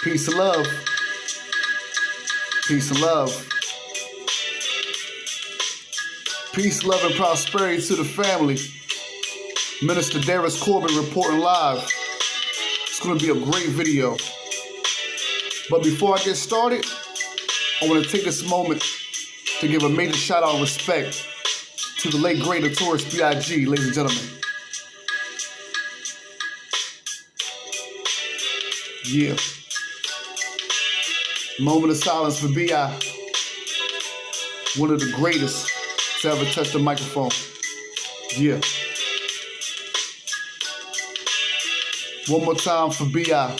Peace and love. Peace and love. Peace, love, and prosperity to the family. Minister Darius Corbin reporting live. It's going to be a great video. But before I get started, I want to take this moment to give a major shout out and respect to the late great Notorious B.I.G., ladies and gentlemen. Yeah. Moment of silence for B.I., one of the greatest to ever touch the microphone. Yeah. One more time for B.I.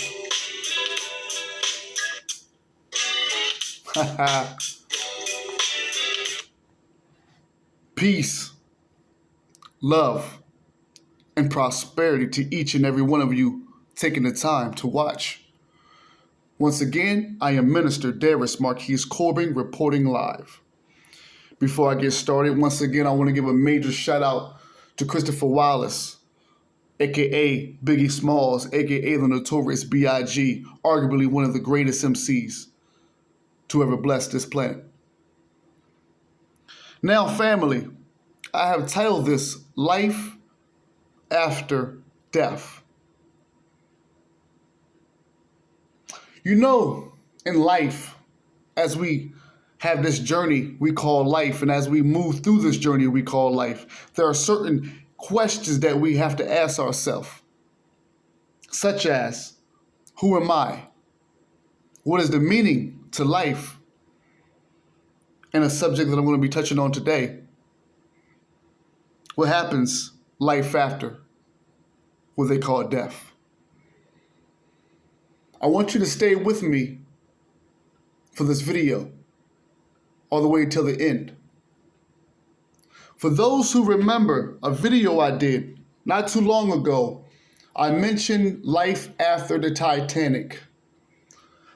Peace, love, and prosperity to each and every one of you taking the time to watch. Once again, I am Minister Darius Marquise Corbin reporting live. Before I get started, once again, I want to give a major shout out to Christopher Wallace, aka Biggie Smalls, aka the Notorious B.I.G., arguably one of the greatest MCs to ever bless this planet. Now, family, I have titled this Life After Death. You know, in life, as we have this journey we call life, and as we move through this journey we call life, there are certain questions that we have to ask ourselves, such as, who am I? What is the meaning to life? And a subject that I'm going to be touching on today, what happens life after what they call death? I want you to stay with me for this video all the way till the end. For those who remember a video I did not too long ago, I mentioned life after the Titanic.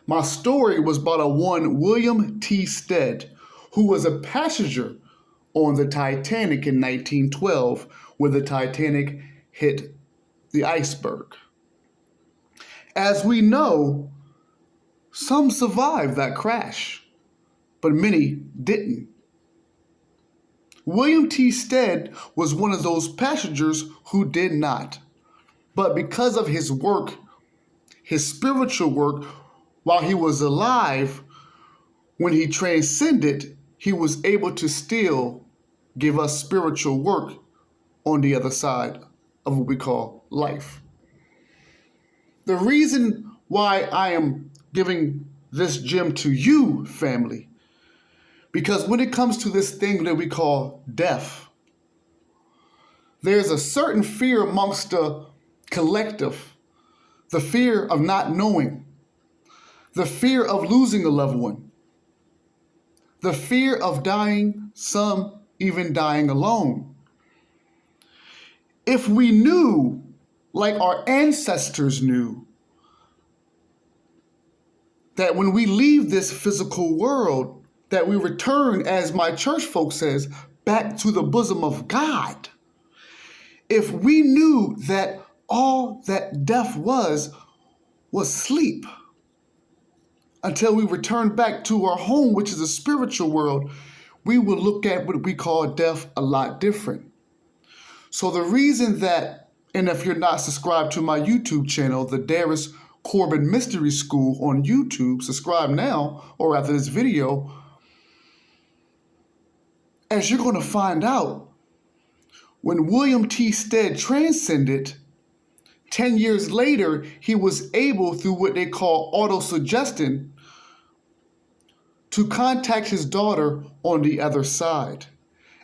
My story was about a one William T. Stead, who was a passenger on the Titanic in 1912, where the Titanic hit the iceberg. As we know, some survived that crash, but many didn't. William T. Stead was one of those passengers who did not. But because of his work, his spiritual work, while he was alive, when he transcended, he was able to still give us spiritual work on the other side of what we call life. The reason why I am giving this gem to you, family, because when it comes to this thing that we call death, there's a certain fear amongst the collective, the fear of not knowing, the fear of losing a loved one, the fear of dying, some even dying alone. If we knew, like our ancestors knew, that when we leave this physical world, that we return, as my church folk says, back to the bosom of God. If we knew that all that death was sleep, until we return back to our home, which is a spiritual world, we will look at what we call death a lot different. So the reason that, and if you're not subscribed to my YouTube channel, the Darius Corbin Mystery School on YouTube, subscribe now or after this video, as you're going to find out, when William T. Stead transcended, 10 years later, he was able, through what they call autosuggestion, to contact his daughter on the other side.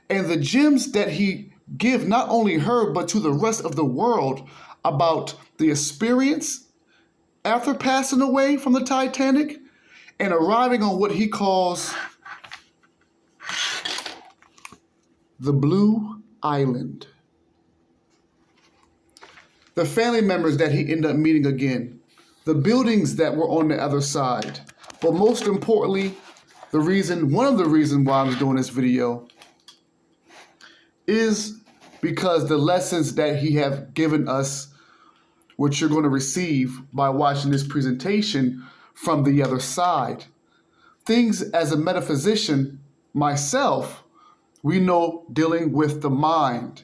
And the gems that he give not only her, but to the rest of the world about the experience after passing away from the Titanic and arriving on what he calls the Blue Island. The family members that he ended up meeting again, the buildings that were on the other side, but most importantly, one of the reasons why I'm doing this video is because the lessons that he have given us, which you're going to receive by watching this presentation from the other side. Things as a metaphysician, myself, we know dealing with the mind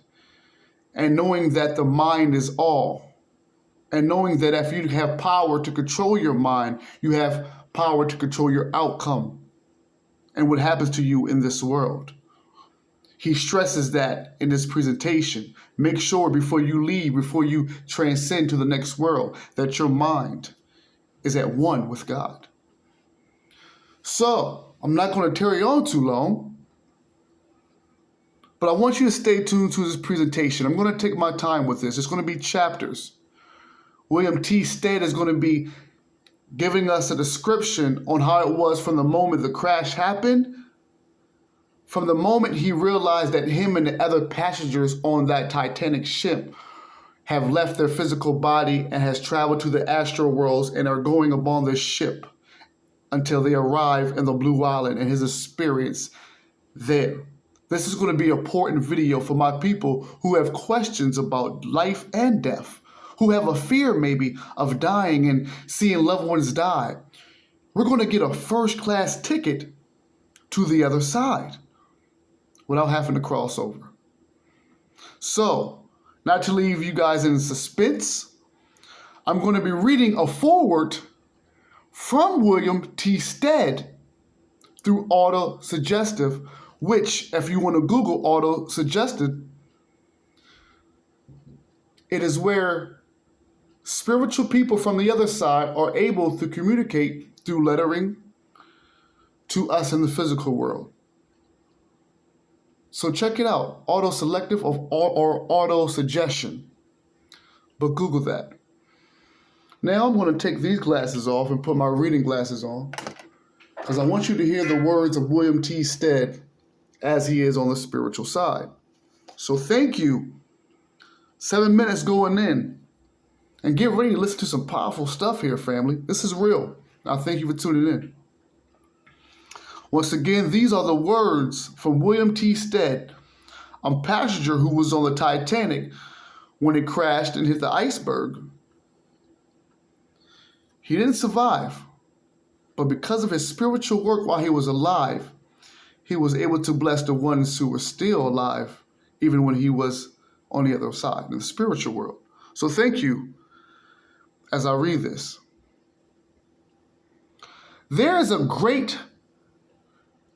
and knowing that the mind is all. And knowing that if you have power to control your mind, you have power to control your outcome and what happens to you in this world. He stresses that in this presentation. Make sure before you leave, before you transcend to the next world, that your mind is at one with God. So, I'm not going to tarry on too long, but I want you to stay tuned to this presentation. I'm going to take my time with this. It's going to be chapters. William T. Stead is going to be giving us a description on how it was from the moment the crash happened, from the moment he realized that him and the other passengers on that Titanic ship have left their physical body and has traveled to the astral worlds and are going upon this ship until they arrive in the Blue Island and his experience there. This is going to be an important video for my people who have questions about life and death, who have a fear maybe of dying and seeing loved ones die. We're going to get a first-class ticket to the other side without having to cross over. So, not to leave you guys in suspense, I'm going to be reading a foreword from William T. Stead through Auto-Suggestive, which, if you want to Google Auto-Suggestive, it is where spiritual people from the other side are able to communicate through lettering to us in the physical world. So check it out, Auto-Selective or Auto-Suggestion. But Google that. Now I'm going to take these glasses off and put my reading glasses on, because I want you to hear the words of William T. Stead as he is on the spiritual side. So thank you. 7 minutes going in. And get ready to listen to some powerful stuff here, family. This is real. I thank you for tuning in. Once again, these are the words from William T. Stead, a passenger who was on the Titanic when it crashed and hit the iceberg. He didn't survive, but because of his spiritual work while he was alive, he was able to bless the ones who were still alive, even when he was on the other side, in the spiritual world. So thank you as I read this. There is a great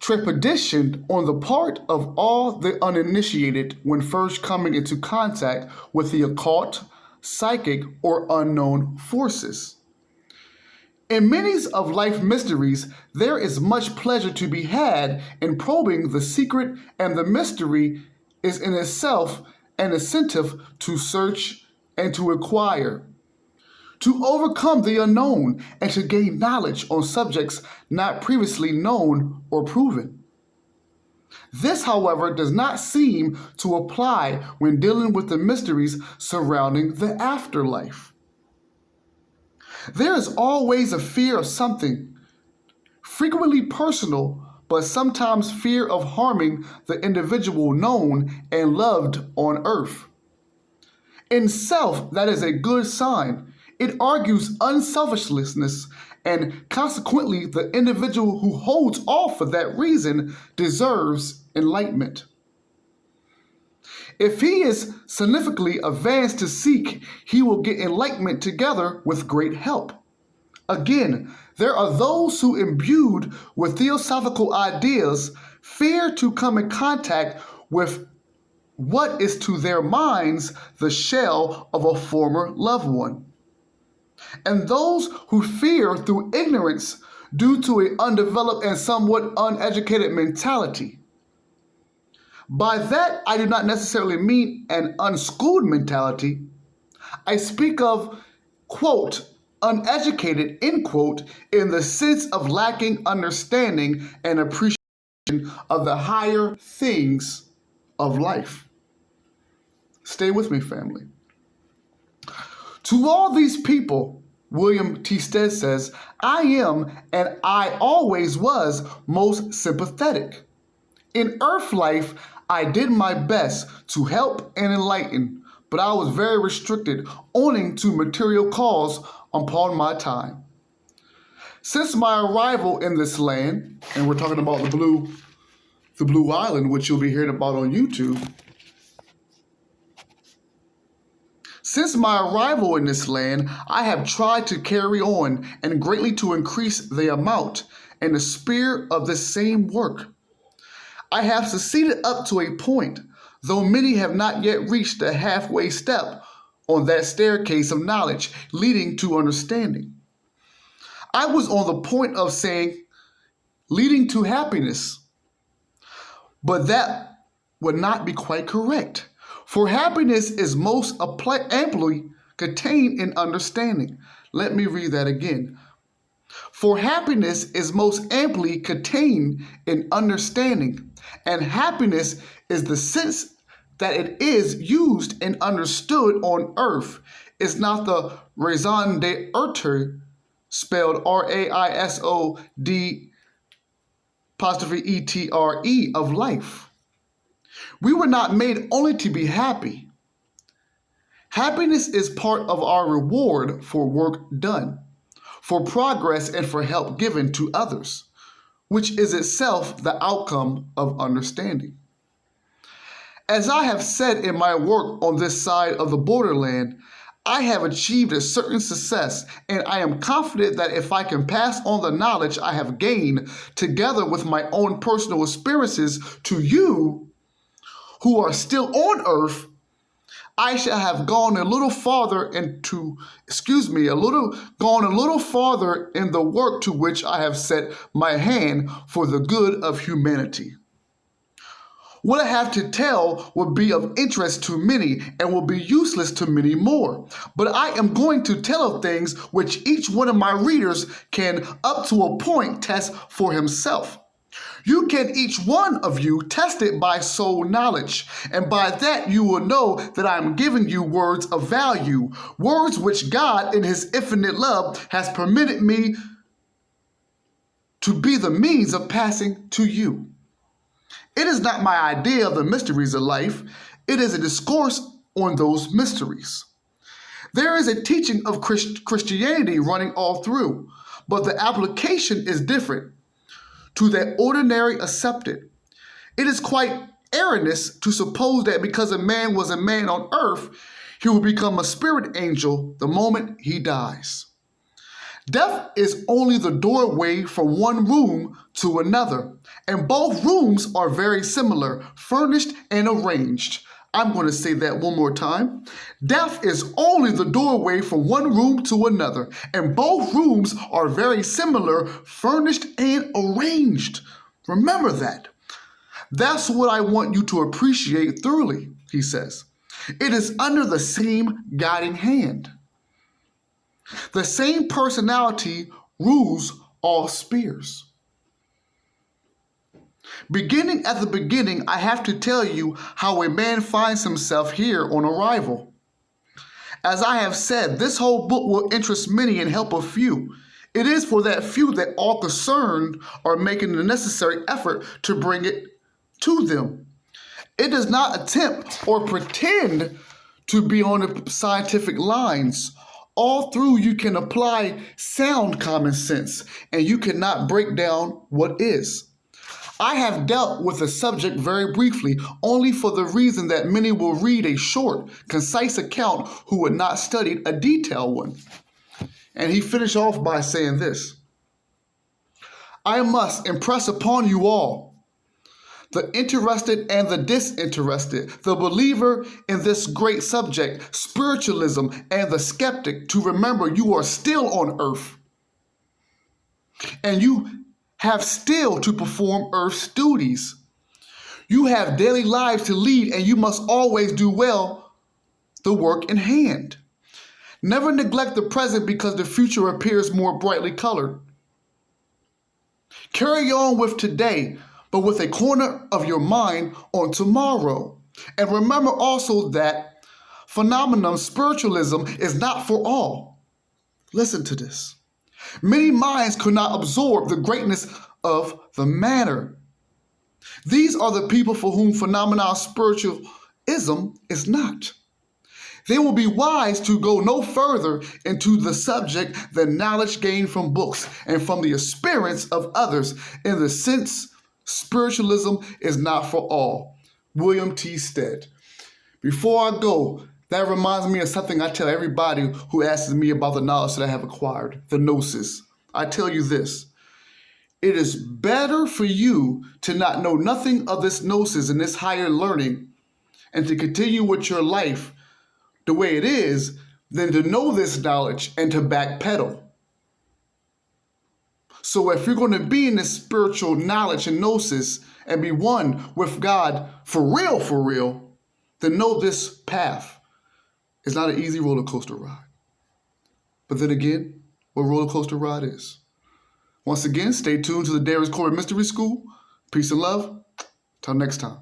trepidation on the part of all the uninitiated when first coming into contact with the occult, psychic, or unknown forces. In many of life mysteries, there is much pleasure to be had in probing the secret, and the mystery is in itself an incentive to search and to acquire, to overcome the unknown, and to gain knowledge on subjects not previously known or proven. This, however, does not seem to apply when dealing with the mysteries surrounding the afterlife. There is always a fear of something, frequently personal, but sometimes fear of harming the individual known and loved on earth. In self, that is a good sign. It argues unselfishness, and consequently, the individual who holds off for that reason deserves enlightenment. If he is significantly advanced to seek, he will get enlightenment together with great help. Again, there are those who, imbued with theosophical ideas, fear to come in contact with what is to their minds the shell of a former loved one. And those who fear through ignorance due to an undeveloped and somewhat uneducated mentality. By that, I do not necessarily mean an unschooled mentality. I speak of, quote, uneducated, end quote, in the sense of lacking understanding and appreciation of the higher things of life. Stay with me, family. To all these people, William T. Stead says, I am and I always was most sympathetic. In earth life, I did my best to help and enlighten, but I was very restricted owing to material calls upon my time. Since my arrival in this land, and we're talking about the Blue Island, which you'll be hearing about on YouTube. Since my arrival in this land, I have tried to carry on and greatly to increase the amount and the spirit of this same work. I have succeeded up to a point, though many have not yet reached the halfway step on that staircase of knowledge leading to understanding. I was on the point of saying, leading to happiness, but that would not be quite correct. For happiness is most amply contained in understanding. Let me read that again. For happiness is most amply contained in understanding, and happiness is the sense that it is used and understood on earth, is not the raison d'etre, spelled RAISOD''ETRE of life. We were not made only to be happy. Happiness is part of our reward for work done, for progress and for help given to others, which is itself the outcome of understanding. As I have said in my work on this side of the borderland, I have achieved a certain success, and I am confident that if I can pass on the knowledge I have gained together with my own personal experiences to you who are still on earth, I shall have gone a little farther in the work to which I have set my hand for the good of humanity. What I have to tell will be of interest to many and will be useless to many more. But I am going to tell of things which each one of my readers can, up to a point, test for himself. You can, each one of you, test it by soul knowledge, and by that you will know that I am giving you words of value, words which God in his infinite love has permitted me to be the means of passing to you. It is not my idea of the mysteries of life. It is a discourse on those mysteries. There is a teaching of Christianity running all through, but the application is different to that ordinary accepted. It is quite erroneous to suppose that because a man was a man on earth, he will become a spirit angel the moment he dies. Death is only the doorway from one room to another, and both rooms are very similar, furnished and arranged. I'm going to say that one more time. Death is only the doorway from one room to another, and both rooms are very similar, furnished and arranged. Remember that. That's what I want you to appreciate thoroughly, he says. It is under the same guiding hand. The same personality rules all spheres. Beginning at the beginning, I have to tell you how a man finds himself here on arrival. As I have said, this whole book will interest many and help a few. It is for that few that all concerned are making the necessary effort to bring it to them. It does not attempt or pretend to be on the scientific lines. All through you can apply sound common sense, and you cannot break down what is. I have dealt with the subject very briefly, only for the reason that many will read a short, concise account who would not study a detailed one. And he finished off by saying this: I must impress upon you all, the interested and the disinterested, the believer in this great subject, spiritualism, and the skeptic, to remember you are still on earth. And you have still to perform earth's duties. You have daily lives to lead, and you must always do well the work in hand. Never neglect the present because the future appears more brightly colored. Carry on with today, but with a corner of your mind on tomorrow. And remember also that phenomenon spiritualism is not for all. Listen to this. Many minds could not absorb the greatness of the matter. These are the people for whom phenomenon spiritualism is not. They will be wise to go no further into the subject than knowledge gained from books and from the experience of others. In the sense, spiritualism is not for all. William T. Stead. Before I go, that reminds me of something I tell everybody who asks me about the knowledge that I have acquired, the gnosis. I tell you this. It is better for you to not know nothing of this gnosis and this higher learning and to continue with your life the way it is than to know this knowledge and to backpedal. So if you're going to be in this spiritual knowledge and gnosis and be one with God for real, then know this path is not an easy roller coaster ride. But then again, what roller coaster ride is. Once again, stay tuned to the Darius Corey Mystery School. Peace and love. Till next time.